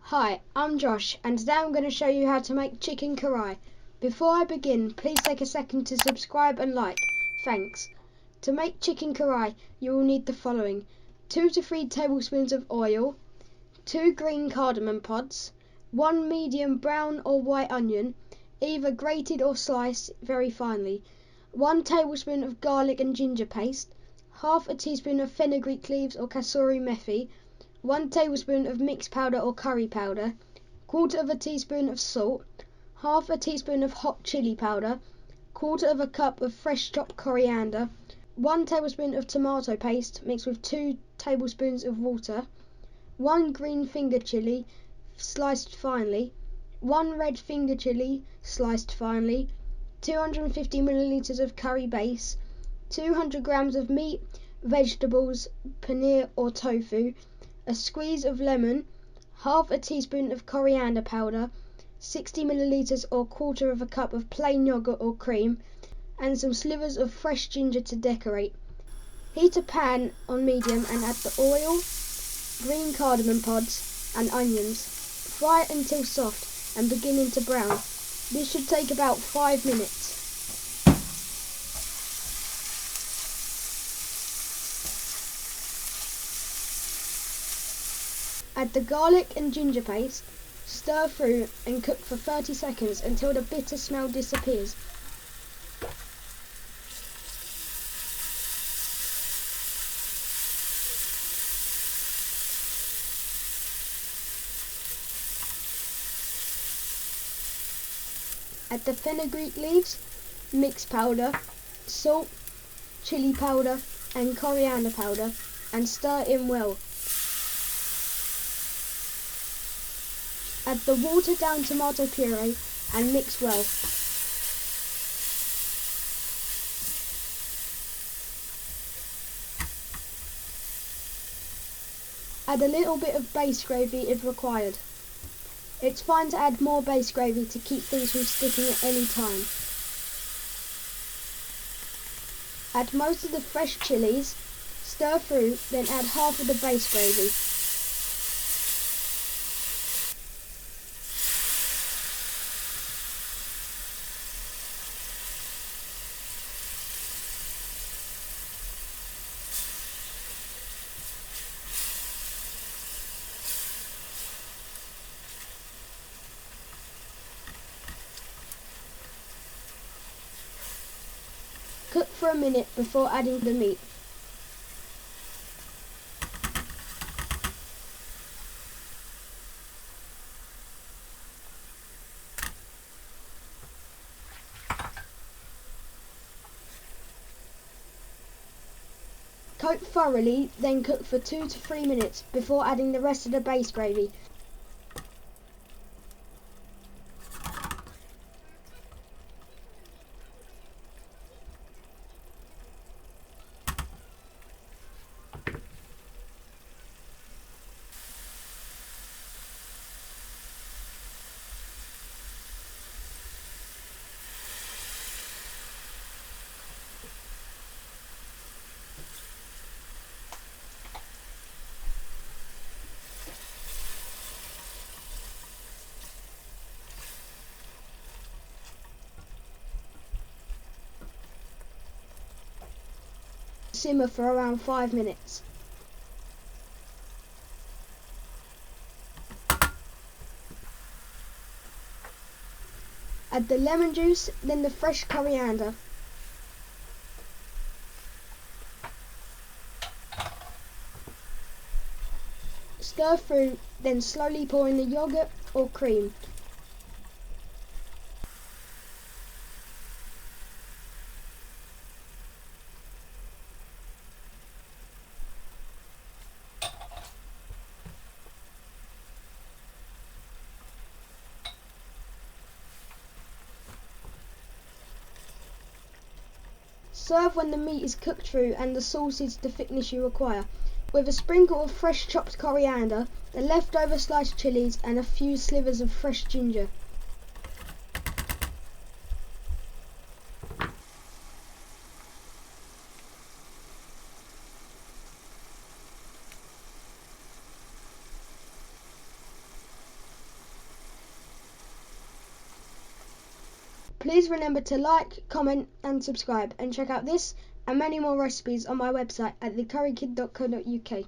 Hi, I'm Josh and today I'm going to show you how to make chicken karahi. Before I begin, please take a second to subscribe and like. Thanks. To make chicken karahi, you will need the following: 2 to 3 tablespoons of oil, 2 green cardamom pods, 1 medium brown or white onion, either grated or sliced very finely, 1 tablespoon of garlic and ginger paste, half a teaspoon of fenugreek leaves or kasoori methi, 1 tablespoon of mixed powder or curry powder, 1/4 teaspoon of salt, half a teaspoon of hot chili powder, 1/4 cup of fresh chopped coriander, 1 tablespoon of tomato paste mixed with 2 tablespoons of water, 1 green finger chilli sliced finely, 1 red finger chilli sliced finely, 250 millilitres of curry base, 200 grams of meat, vegetables, paneer or tofu, a squeeze of lemon, half a teaspoon of coriander powder, 60 millilitres or 1/4 cup of plain yogurt or cream, and some slithers of fresh ginger to decorate. Heat a pan on medium and add the oil, green cardamom pods and onions. Fry it until soft and beginning to brown. This should take about 5 minutes. Add the garlic and ginger paste, stir through and cook for 30 seconds until the bitter smell disappears. Add the fenugreek leaves, mixed powder, salt, chili powder and coriander powder and stir in well. Add the watered down tomato puree and mix well. Add a little bit of base gravy if required. It's fine to add more base gravy to keep things from sticking at any time. Add most of the fresh chillies, stir through, then add half of the base gravy. Cook for a minute before adding the meat. Coat thoroughly, then cook for 2 to 3 minutes before adding the rest of the base gravy. Simmer for around 5 minutes. Add the lemon juice, then the fresh coriander. Stir through, then slowly pour in the yogurt or cream. Serve when the meat is cooked through and the sauce is the thickness you require, with a sprinkle of fresh chopped coriander, the leftover sliced chillies and a few slivers of fresh ginger. Please remember to like, comment and subscribe, and check out this and many more recipes on my website at thecurrykid.co.uk.